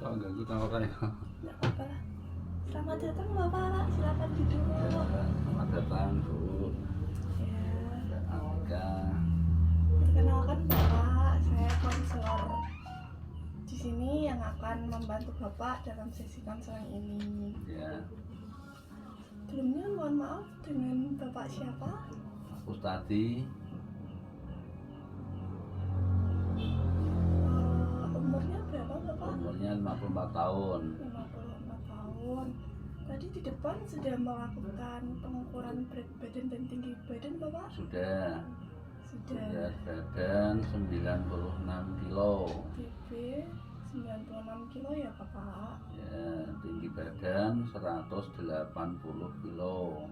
Kalau ganggu orang ya. Nggak apa-apa lah. Selamat datang Bapak, silakan duduk. Ya, selamat datang Bu. Ya, Alika. perkenalkan Bapak, saya konselor di sini yang akan membantu Bapak dalam sesi konseling ini. Ya, Sebelumnya mohon maaf, dengan Bapak siapa? aku tadi Umurnya berapa Bapak? umurnya 54 tahun. 54 tahun. Tadi di depan sudah melakukan pengukuran berat badan dan tinggi badan Bapak? Sudah Sudah. badan 96 kilo. BB 96 kilo ya Bapak? Ya, tinggi badan 180 kilo.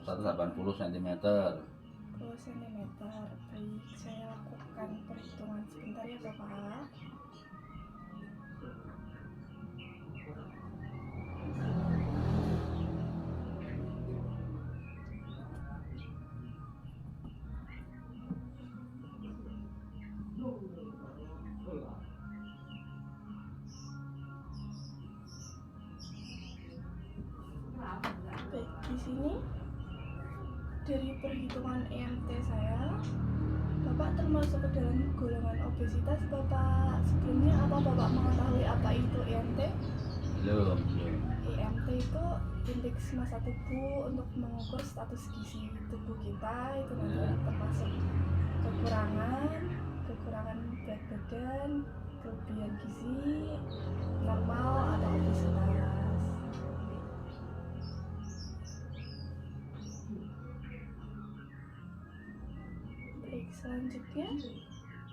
180 cm. 10 cm. Baik, saya lakukan perhitungan sebentar ya Bapak. Baik, di sini dari perhitungan EMT saya, Bapak termasuk ke dalam golongan obesitas Bapak. Sebelumnya apa Bapak mengetahui apa itu EMT? Belum. EMT itu indeks massa tubuh untuk mengukur status gizi tubuh kita. Itu nanti Ya. termasuk kekurangan berat badan, kelebihan gizi, normal atau obesitas. Baik, selanjutnya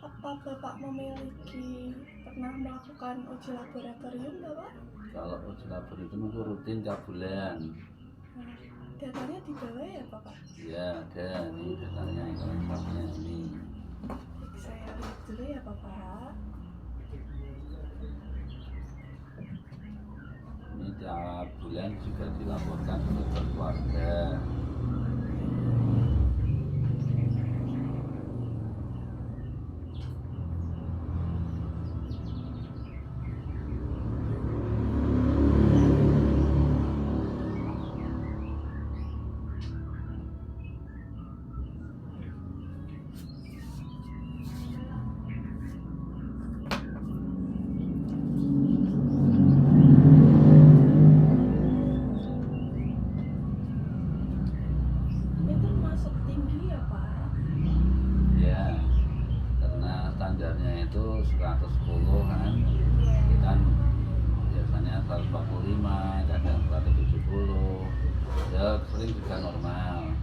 apa Bapak pernah melakukan uji laboratorium Bapak? Kalau uji laboratorium itu rutin tiap bulan. Nah, datanya di bawah ya Bapak? Ya, ada nih datanya lengkapnya ini. Baik, saya lihat dulu ya Bapak. Ini tiap bulan juga dilaporkan ke keluarga. Ini termasuk tinggi ya Pak? Ya, karena standarnya itu 110 kan. Iya. Kan biasanya 145, kadang 170. Ya, sering juga normal.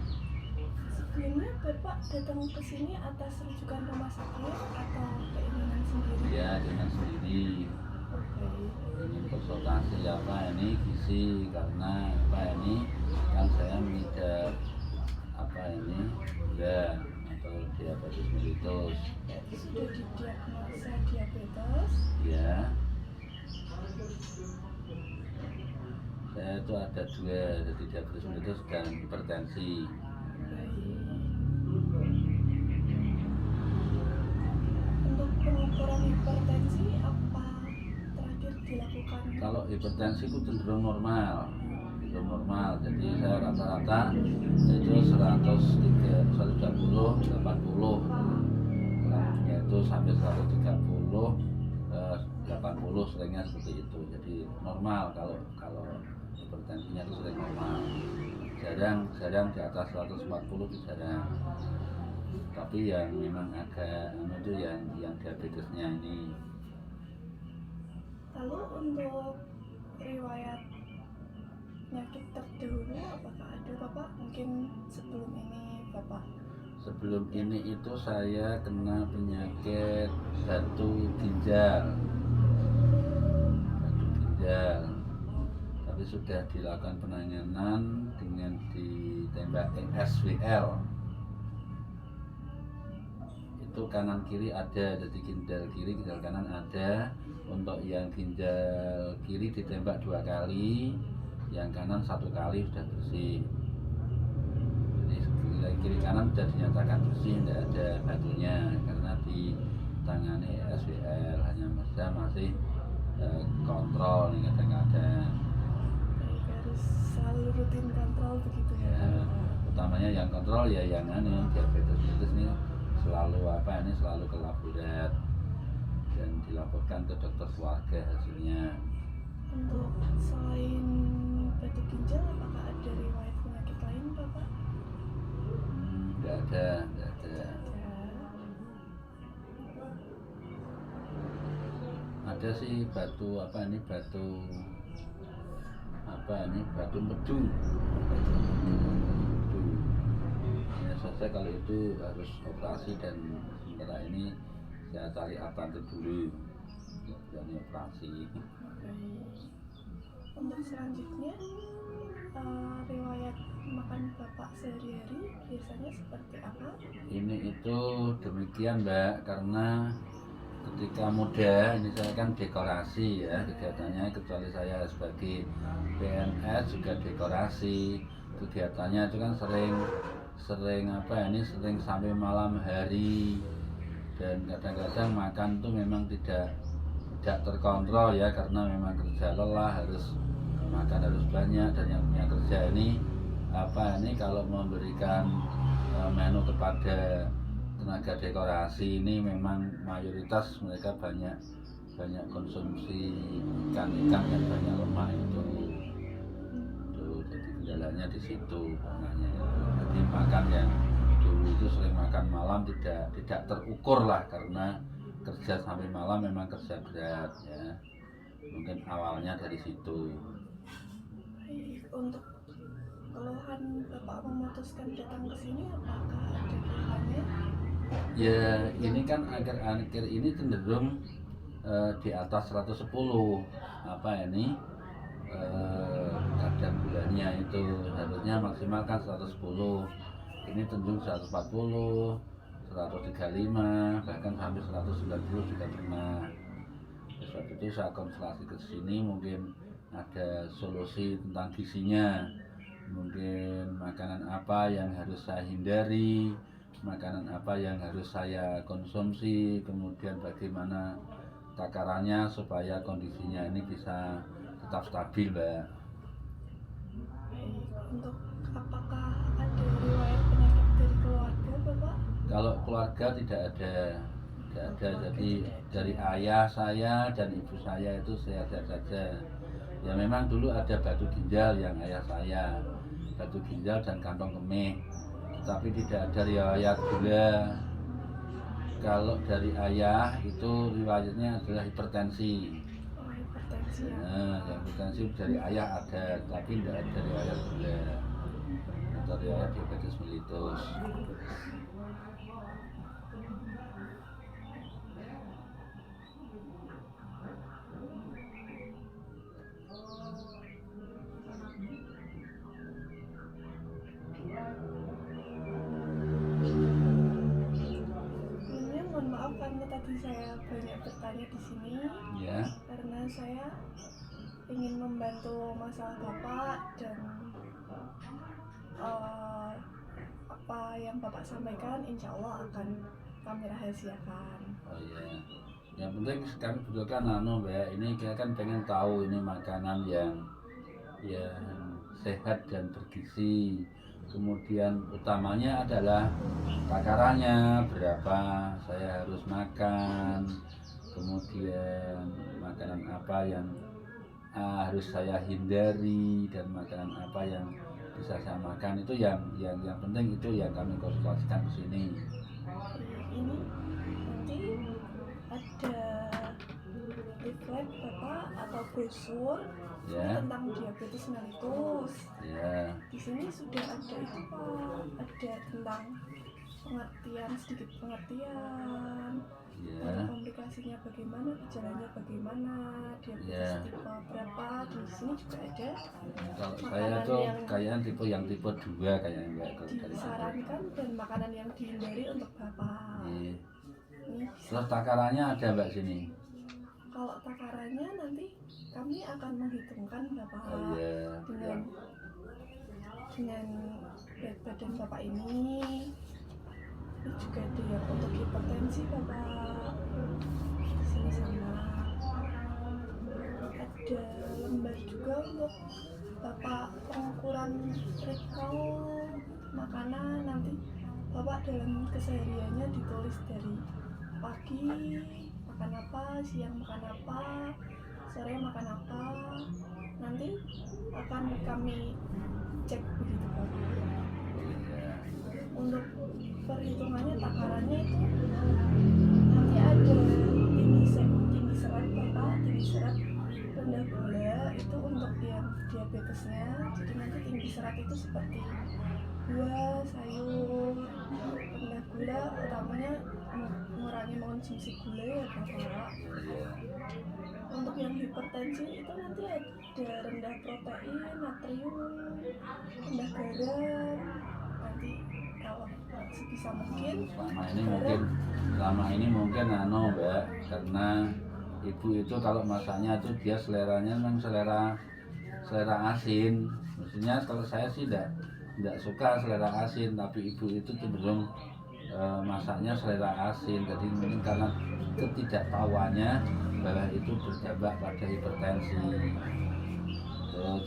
Sebelumnya Bapak datang ke sini atas rujukan rumah sakit atau keinginan sendiri? Ya, dengan sendiri. Oke. Ingin konsultasi apa ini gizi, karena apa ini kan saya mengidap apa ini gula atau diabetes mellitus. Berarti sudah didiagnosa diabetes. Ya, saya itu ada dua, jadi diabetes mellitus dan hipertensi. Baik. Untuk pengukuran hipertensi apa terakhir dilakukan? Kalau hipertensi itu cenderung normal, jadi saya rata-rata itu 130, 80, selanjutnya itu sampai 130, 80 seringnya seperti itu. Jadi normal kalau hipertensinya itu sering normal, jarang di atas 140 itu jarang. Tapi yang memang agak itu yang diabetesnya ini. Lalu untuk riwayat penyakit terdahulu apakah ada Bapak? Mungkin sebelum ini Bapak? Sebelum ini itu saya kena penyakit batu ginjal, tapi sudah dilakukan penanganan dengan ditembak SWL. Itu kanan kiri ada, jadi ginjal kiri ginjal kanan ada. Untuk yang ginjal kiri ditembak 2 kali, yang kanan 1 kali sudah bersih. Jadi kiri kanan sudah dinyatakan bersih, tidak ada batunya karena ditangani SWL, hanya masih kontrol nih kadang-kadang. Baik, harus selalu rutin kontrol begitu ya, Ya, Bapak. utamanya yang kontrol ya yang diabetes nih selalu selalu ke laborat dan dilaporkan ke dokter keluarga hasilnya. Untuk selain batu ginjal, apakah ada riwayat penyakit lain, Bapak? Nggak ada. Ya. Ada sih batu empedu. Ya saja kalau itu harus operasi dan sementara ini saya cari alternatif dulu, berani operasi. Baik. Untuk selanjutnya, riwayat makan Bapak sehari-hari biasanya seperti apa? Ini itu demikian Mbak, karena ketika muda ini saya kan dekorasi ya kegiatannya, kecuali saya sebagai PNS juga dekorasi. Kegiatannya itu kan sering sampai malam hari, dan kadang-kadang makan tuh memang tidak terkontrol ya, karena memang kerja lelah, harus makan harus banyak, dan yang punya kerja ini kalau memberikan menu kepada tenaga dekorasi ini memang mayoritas mereka banyak konsumsi ikan yang banyak lemak itu. Jadi kendalanya di situ makanya. Jadi makan yang dulu itu sering makan malam tidak terukur lah, karena kerja sampai malam memang kerja berat ya, mungkin awalnya dari situ. Baik, untuk keluhan Bapak memutuskan datang ke sini, apakah ada keluhannya? Ya ini kan akhir-akhir ini cenderung di atas 110 kadar gulanya itu harusnya maksimal kan 110, ini cenderung 140, 135, bahkan sampai 190 juga pernah. Sebab itu saya konsultasi ke sini, mungkin ada solusi tentang gizinya, mungkin makanan apa yang harus saya hindari, makanan apa yang harus saya konsumsi, kemudian bagaimana takarannya supaya kondisinya ini bisa tetap stabil, Mbak. Baik, untuk apakah ada riwayat penyakit dari keluarga, Bapak? Kalau keluarga tidak ada. Jadi dari ayah saya dan ibu saya itu sehat-sehat saja. Ya memang dulu ada batu ginjal yang ayah saya, batu ginjal dan kantong kemih, tetapi tidak ada riwayat gula. Kalau dari ayah itu riwayatnya adalah hipertensi. Oh, hipertensi ya. Nah, yang hipertensi dari ayah ada, tapi tidak ada riwayat gula atau riwayat diabetes mellitus. Sebelumnya mohon maaf karena tadi saya banyak bertanya di sini. Ya. Karena saya ingin membantu masalah Bapak, dan apa yang Bapak sampaikan insya Allah akan kami rahasiakan. Oh iya. Yang penting kami butuhkan Mbak, ini kita kan pengen tahu ini makanan yang sehat dan bergizi. Kemudian utamanya adalah takarannya berapa saya harus makan, kemudian makanan apa yang harus saya hindari, dan makanan apa yang bisa saya makan. Itu yang penting, itu yang kami konsultasikan di sini. Ini nanti ada leaflet Bapak atau brosur Ya. tentang diabetes mellitus. Ya. Di sini sudah ada itu Pak, ada tentang sedikit pengertian, Ya. komplikasinya bagaimana, gejalanya bagaimana, diabetes Ya. tipe berapa. Di sini juga ada Kalau saya makanan tuh yang kayaknya tipe 2 kayaknya Mbak, kalau dari saya. disarankan dan makanan yang dihindari untuk Bapak. Iya. Ini bisa. Terus takarannya ada Mbak sini. Kalau takarannya nanti kami akan menghitungkan Bapak Oh iya. dengan berat badan Bapak ini. Ini juga ada yang untuk hipertensi Bapak. Di sini sama. ada lembar juga untuk Bapak pengukuran recall makanan. Nanti Bapak dalam kesehariannya ditulis dari pagi makan apa, siang makan apa, sore makan apa. Nanti akan kami cek begitu Bapak. Iya. Untuk perhitungannya takarannya itu nanti ada tinggi serat Bapak, tinggi serat, rendah gula itu untuk yang diabetesnya. Jadi nanti tinggi serat itu seperti buah, sayur, rendah gula utamanya mengurangi mengonsumsi gula ya Bapak. Iya. Untuk yang hipertensi itu nanti ada rendah protein, natrium, rendah garam. Nanti kalau sebisa mungkin selama ini mungkin Mbak, karena ibu itu kalau masaknya itu dia seleranya memang selera asin. Maksudnya kalau saya sih tidak suka selera asin, tapi ibu itu cenderung masaknya selera asin. Jadi mungkin karena ketidaktahuannya bahwa itu berdampak pada hipertensi.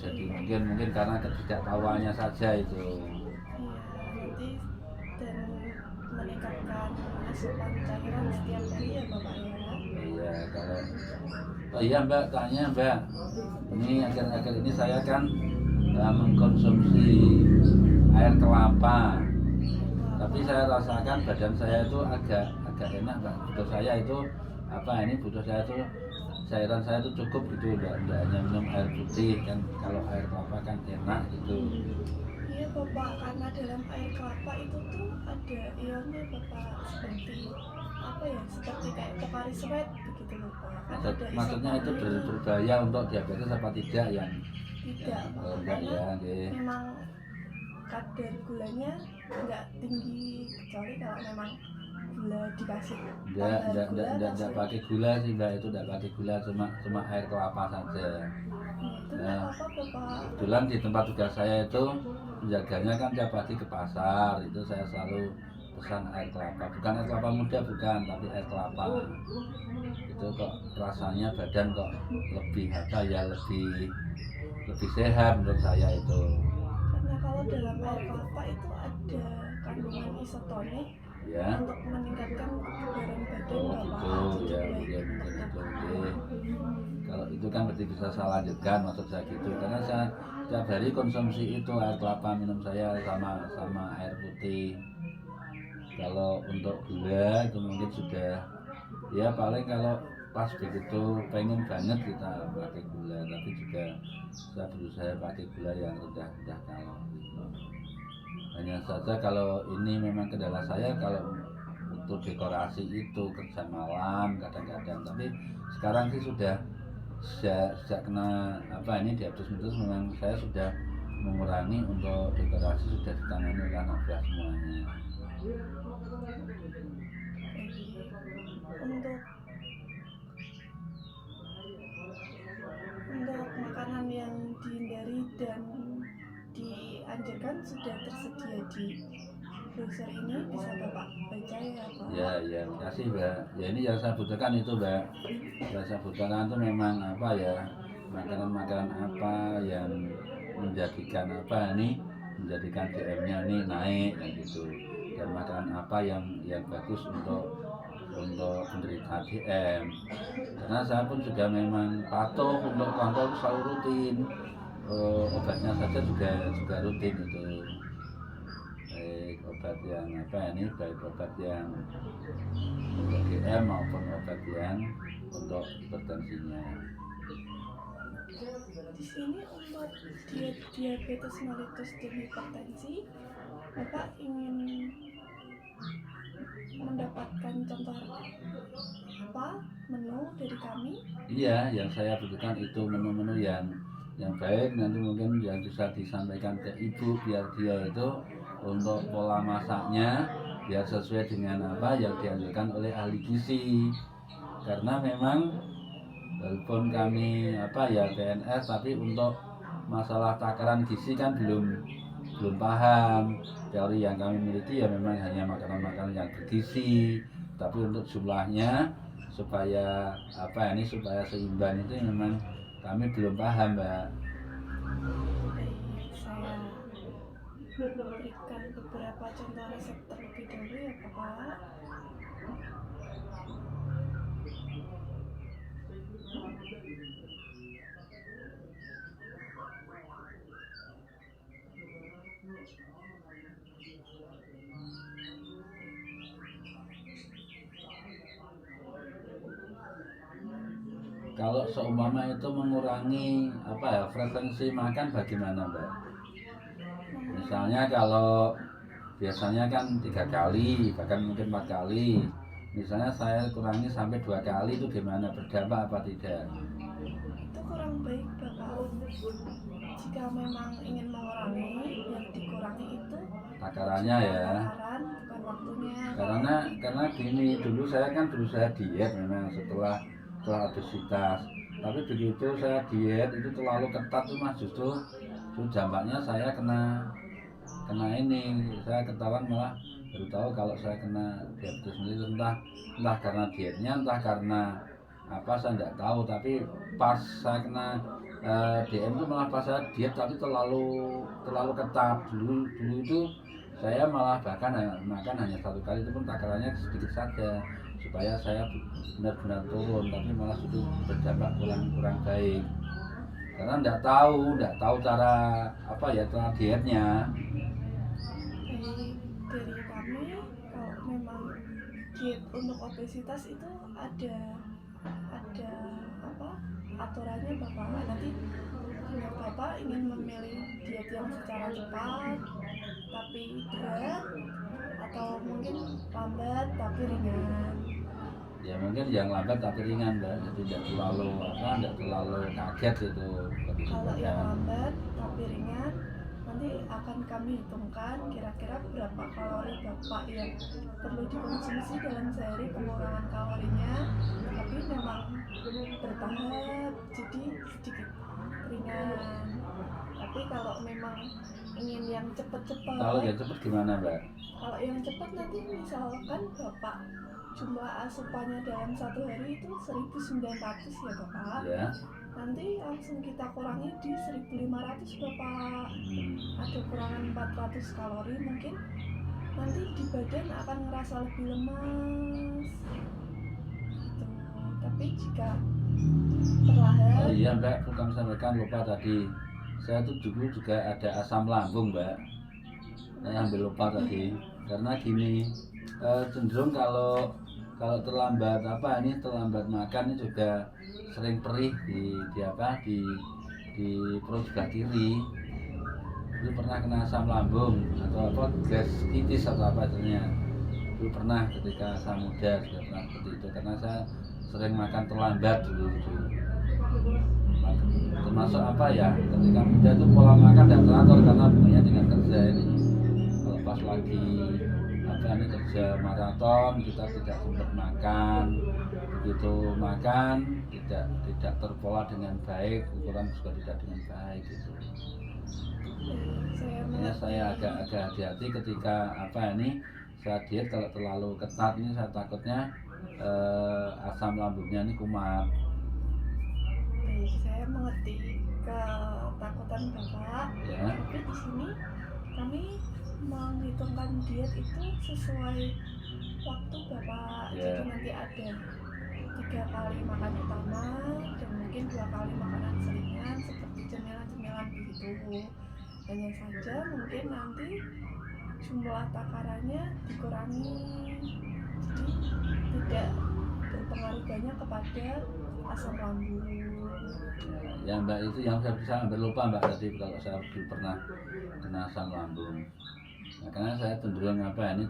Jadi mungkin karena ketidaktahuannya saja itu. nanti dan meningkatkan asupan cairan setiap hari ya Bapak ya. Iya, kalau iya Mbak, tanya Mbak, ini akhir-akhir ini saya kan mengkonsumsi air kelapa, tapi saya rasakan badan saya itu agak enak Mbak. Butuh saya itu butuh saya itu cairan saya itu cukup gitu, tidak hanya minum air putih kan. Kalau air kelapa kan enak gitu. Iya Bapak, karena dalam air kelapa itu tuh ada ionnya Bapak, seperti kayak Pocari Sweat begitu Bapak. Kan ada Maksudnya itu berbahaya untuk diabetes apa tidak yang tidak Bapak, enggak karena ya, okay. Memang kadar gulanya nggak tinggi, kecuali kalau memang gula dikasih enggak pakai gula sih Mbak, itu enggak pakai gula, cuma air kelapa saja. Nah, apa Bapak? Kebetulan di tempat tugas saya itu penjaganya kan tiap pagi ke pasar, itu saya selalu pesan air kelapa, bukan air kelapa muda bukan, tapi air kelapa. Itu kok rasanya badan kok lebih lebih sehat menurut saya itu. Karena kalau dalam air kelapa itu ada kandungan isotonik Ya. Untuk meningkatkan kebugaran badan Gitu ya, mungkin itu. Kalau itu kan berarti bisa saya lanjutkan, maksud saya gitu, karena saya setiap hari konsumsi itu air kelapa, minum saya sama air putih. Kalau untuk gula itu mungkin sudah ya paling kalau pas begitu pengen banget kita pakai gula, tapi juga saya berusaha pakai gula yang rendah kalori. Hanya saja kalau ini memang kendala saya kalau untuk dekorasi itu kerja malam kadang-kadang, tapi sekarang sih sudah sejak kena diabetes mellitus memang saya sudah mengurangi untuk dekorasi, sudah ditangani oleh anak buah semuanya. Untuk makanan yang dihindari dan dianjurkan sudah tersedia di browser ini, bisa Bapak baca ya Pak? Ya, makasih Mbak. Ya ini yang saya butuhkan itu Mbak. Yang saya butuhkan itu memang makanan-makanan apa yang menjadikan menjadikan DM-nya ini naik dan gitu. Dan makanan apa yang bagus untuk penderita DM. Karena saya pun juga memang patuh untuk kontrol selalu rutin. Obatnya saja juga rutin itu. Baik obat yang baik obat yang untuk DM maupun obat yang untuk hipertensinya. Di sini untuk diabetes mellitus dan hipertensi, Bapak ingin mendapatkan contoh menu dari kami? Iya, yang saya butuhkan itu menu-menu yang baik, nanti mungkin yang bisa disampaikan ke ibu biar dia itu untuk pola masaknya biar sesuai dengan apa yang dianjurkan oleh ahli gizi. Karena memang walaupun kami PNS, tapi untuk masalah takaran gizi kan belum paham. Teori yang kami miliki ya memang hanya makanan-makanan yang bergizi, tapi untuk jumlahnya supaya supaya seimbang itu memang kami belum paham, Mbak. Baik, saya berikan beberapa contoh resep terlebih dahulu ya Bapak. Kalau seumpama itu mengurangi frekuensi makan bagaimana, Mbak? Misalnya kalau biasanya kan 3 kali, bahkan mungkin 4 kali. Misalnya saya kurangi sampai 2 kali, itu gimana? Berdampak apa tidak? Itu kurang baik Bapak. Jika memang ingin mengurangi, yang dikurangi itu Takarannya ya. takaran, bukan waktunya. Karena gini, dulu saya kan berusaha diet memang setelah obesitas. Tapi begitu saya diet itu terlalu ketat tuh Mas, justru dampaknya saya kena ini, saya ketahuan malah baru tahu kalau saya kena diabetes mellitus, entah karena dietnya, entah karena apa saya nggak tahu. Tapi pas saya kena DM itu malah pas saya diet tapi terlalu ketat. Dulu itu saya malah bahkan makan hanya 1 kali, itu pun takarannya sedikit saja supaya saya benar-benar turun, tapi malah itu berdampak kurang baik karena nggak tahu cara cara dietnya. Dari kami, kalau memang diet untuk obesitas itu ada aturannya Bapak. Nanti jika Bapak ingin memilih diet yang secara cepat tapi berat, atau mungkin lambat tapi ringan. Ya mungkin yang lambat tapi ringan, Mbak. Jadi tidak terlalu kaget itu. Kalau yang lambat tapi ringan, nanti akan kami hitungkan kira-kira berapa kalori Bapak yang perlu dikonsumsi dalam sehari, pengurangan kalorinya, tapi memang bertahap, jadi sedikit ringan. Tapi kalau memang ingin yang cepat-cepat, kalau yang cepat gimana, Mbak? Kalau yang cepat nanti misalkan Bapak jumlah asupannya dalam 1 hari itu 1900 ya Bapak. Ya. Nanti langsung kita kurangi di 1500 Bapak. Ada kurangan 400 kalori mungkin. Nanti di badan akan ngerasa lebih lemas. Gitu. Tapi jika perlahan. Oh iya Mbak, aku kami sampaikan lupa tadi. Saya tuh dulu juga ada asam lambung, Mbak. Saya hampir lupa tadi. Karena gini, cenderung kalau terlambat makan ini juga sering perih di perut sebelah kiri. Itu pernah kena asam lambung atau gastritis atau apa istilahnya. Itu pernah ketika saya muda juga pernah seperti itu karena saya sering makan terlambat dulu itu. Termasuk ketika muda itu pola makan tidak teratur karena hubungannya dengan kerja ini. Kalau pas lagi kerja maraton kita tidak sempat makan, begitu makan tidak terpola dengan baik, ukuran juga tidak dengan baik gitu. Saya agak hati-hati ketika saya diet. Kalau terlalu ketat ini saya takutnya asam lambungnya ini kumat. Baik, saya mengerti ketakutan Bapak. Ya. Tapi di sini kami menghitungkan diet itu sesuai waktu Bapak. Ya. Jadi nanti ada 3 kali makan utama dan mungkin 2 kali makanan selingan seperti cemilan-cemilan begitu. Hanya saja mungkin nanti jumlah takarannya dikurangi, jadi tidak berpengaruh banyak kepada asam lambung. Ya Mbak, itu yang saya hampir lupa Mbak tadi kalau saya dulu pernah kena asam lambung. Nah, karena saya cenderung makan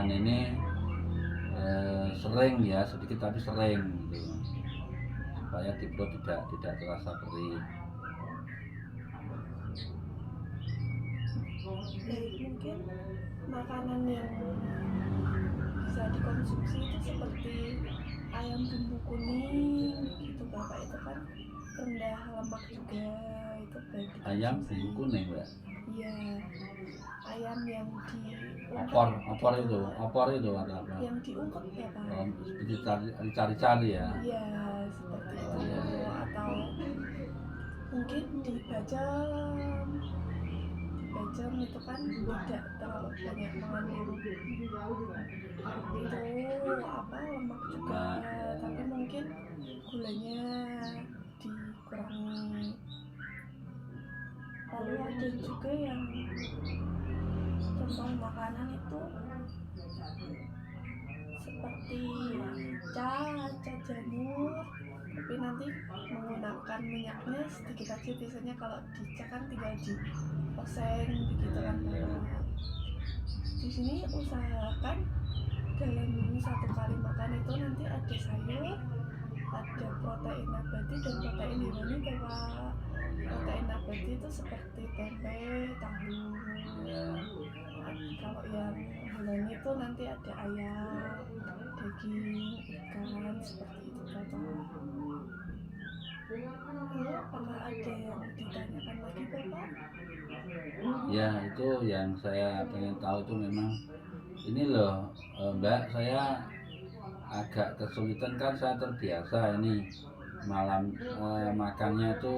ini sering ya, sedikit tapi sering gitu, supaya di perut tidak terasa perih. Mungkin makanan yang bisa dikonsumsi itu seperti ayam bumbu kuning gitu Bapak, itu kan rendah lemak juga, itu baik. Ayam bumbu kuning Mbak? Iya, ayam yang opor itu atau apa? Yang diungkep ya Pak? Seperti cari-cari ya? Iya, seperti itu. jam itu kan tidak terlalu banyak mengandung itu apa lemak juga, tapi mungkin gulanya dikurangi. Lalu ada juga yang contoh makanan itu seperti ca jamur, tapi nanti menggunakan minyaknya sedikit aja. Biasanya kalau di ca kan tinggal dioseng begitu kan Bapak. Di sini usahakan dalam satu kali makan itu nanti ada sayur, ada protein nabati dan protein hewani Bapak. Protein nabati itu seperti tempe, tahu. Kalau yang hewani itu nanti ada ayam, daging, ikan, seperti itu Bapak. Lalu apakah ada yang ditanyakan lagi Bapak? Ya, itu yang saya pengen tahu itu memang ini loh Mbak, saya agak kesulitan kan, saya terbiasa ini malam makannya itu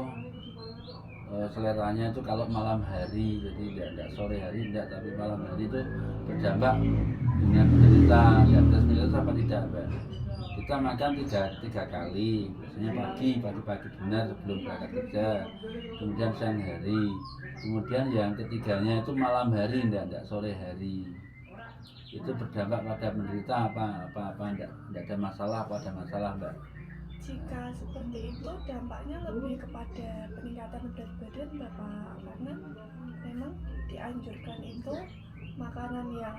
seleranya itu kalau malam hari, jadi tidak sore hari tidak, tapi malam hari itu berdampak dengan penderita diabetes mellitus apa tidak Mbak? Kita makan tiga kali, biasanya pagi benar sebelum berangkat kerja, kemudian siang hari, kemudian yang ketiganya itu malam hari, tidak sore hari. Itu berdampak pada penderita apa enggak ada masalah, apa ada masalah Mbak? Jika seperti itu dampaknya lebih kepada peningkatan berat badan Bapak, karena memang dianjurkan itu makanan yang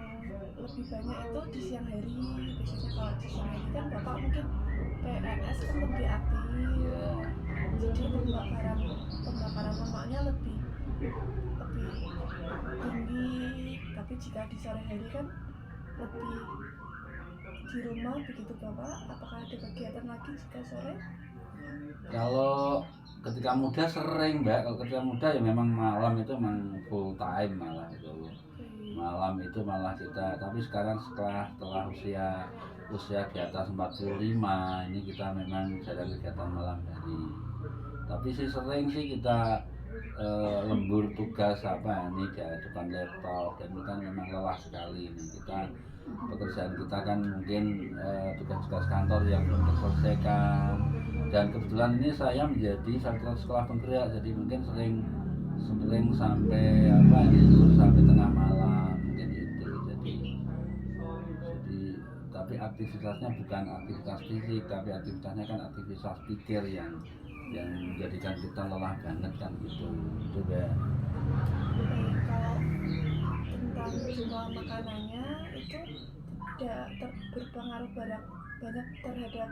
lebih banyak itu di siang hari. Biasanya kalau di siang hari kan Bapak mungkin PNS kan lebih aktif, jadi pembakaran lemaknya lebih tinggi. Tapi jika di sore hari kan lebih di rumah begitu Bapak. Apakah ada kegiatan lagi jika sore? Kalau ketika muda sering Mbak, kalau ketika muda ya memang malam itu memang full time malah itu. Malam itu malah kita, tapi sekarang setelah usia di atas 45 ini kita memang jarang kegiatan malam hari. Tapi sih sering sih kita lembur tugas ini di depan laptop, dan kita memang lelah sekali ini. Kita pekerjaan kita kan mungkin tugas-tugas kantor yang belum terselesaikan, dan kebetulan ini saya menjadi satu sekolah penggerak, jadi mungkin sering sampai libur sampai tengah malam mungkin itu. Jadi tapi aktivitasnya bukan aktivitas fisik, tapi aktivitasnya kan aktivitas pikir yang menjadikan kita lelah banget kan gitu. Itu ya. Kalau tentang jumlah makanannya itu tidak berpengaruh banyak terhadap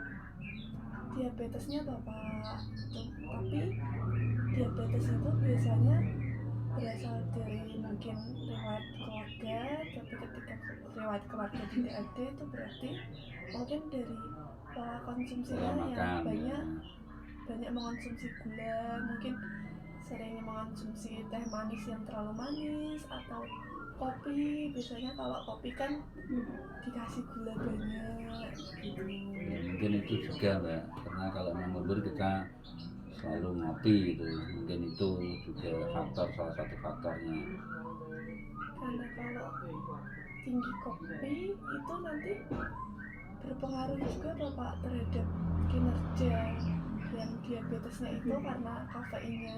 diabetesnya Bapak. Tapi diabetes itu biasanya berasal dari mungkin riwayat keluarga, tapi ketika riwayat keluarga tidak ada itu berarti mungkin dari pola konsumsinya yang banyak mengonsumsi gula, mungkin sering mengonsumsi teh manis yang terlalu manis atau kopi. Biasanya kalau kopi kan dikasih gula banyak gitu. Ya, mungkin itu juga Mbak, karena kalau mengubur kita selalu ngopi gitu, mungkin itu juga salah satu faktornya. Karena kalau tinggi kopi itu nanti berpengaruh juga Bapak terhadap kinerja yang diabetesnya itu karena kafeinnya.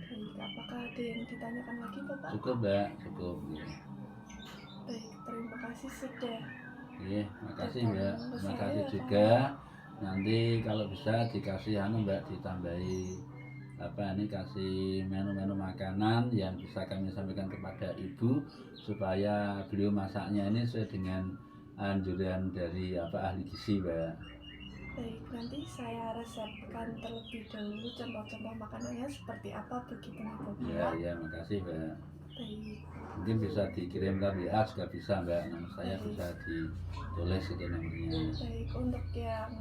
Baik, apakah ada yang ditanyakan lagi Bapak? Cukup Mbak, cukup ya. Baik, terima kasih sudah. Iya, makasih Mbak, terima kasih juga. Nanti kalau bisa dikasih Mbak, ditambahi kasih menu-menu makanan yang bisa kami sampaikan kepada Ibu, supaya beliau masaknya ini sesuai dengan anjuran dari ahli gizi Mbak. Baik, nanti saya resepkan terlebih dahulu contoh-contoh makanannya seperti apa begitu Bapak. Ya, makasih Mbak. Baik. Mungkin bisa dikirim ke WA juga bisa Mbak, nama saya bisa ditulis itu namanya. Baik, untuk yang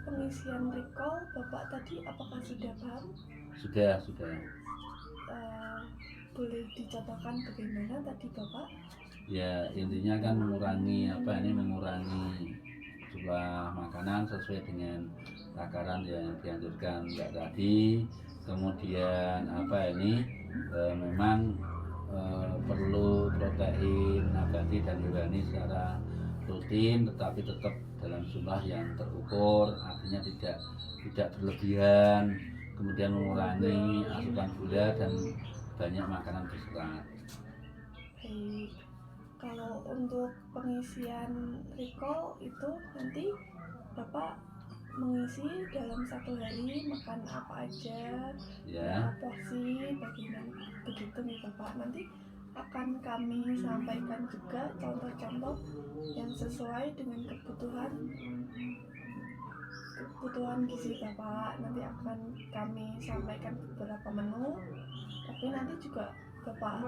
pengisian recall Bapak tadi apakah sudah paham? Sudah. Boleh dicontohkan bagaimana tadi Bapak? Ya, intinya kan mengurangi jumlah makanan sesuai dengan takaran yang dianjurkan Mbak tadi. Kemudian memang perlu protein nabati dan hewani secara rutin, tetapi tetap dalam jumlah yang terukur, artinya tidak berlebihan, kemudian mengurangi asupan gula dan banyak makanan berserat. Baik, kalau untuk pengisian recall itu nanti Bapak mengisi dalam satu hari makan apa aja, Ya, porsi bagaimana begitu nih Bapak. Nanti akan kami sampaikan juga contoh-contoh yang sesuai dengan kebutuhan gizi Bapak. Nanti akan kami sampaikan beberapa menu, tapi nanti juga Bapak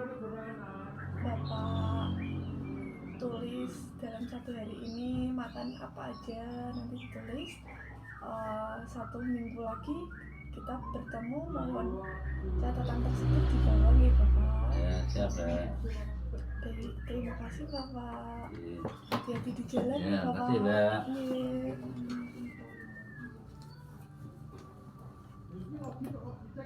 tulis dalam satu hari ini makan apa aja, nanti ditulis. 1 minggu lagi kita bertemu, mohon catatan tersebut dibawa ya Bapak. ya siap ya. Baik, terima kasih Bapak. Iya. Hati-hati di jalan Ya, ya Bapak. makasih, Mbak. Iya.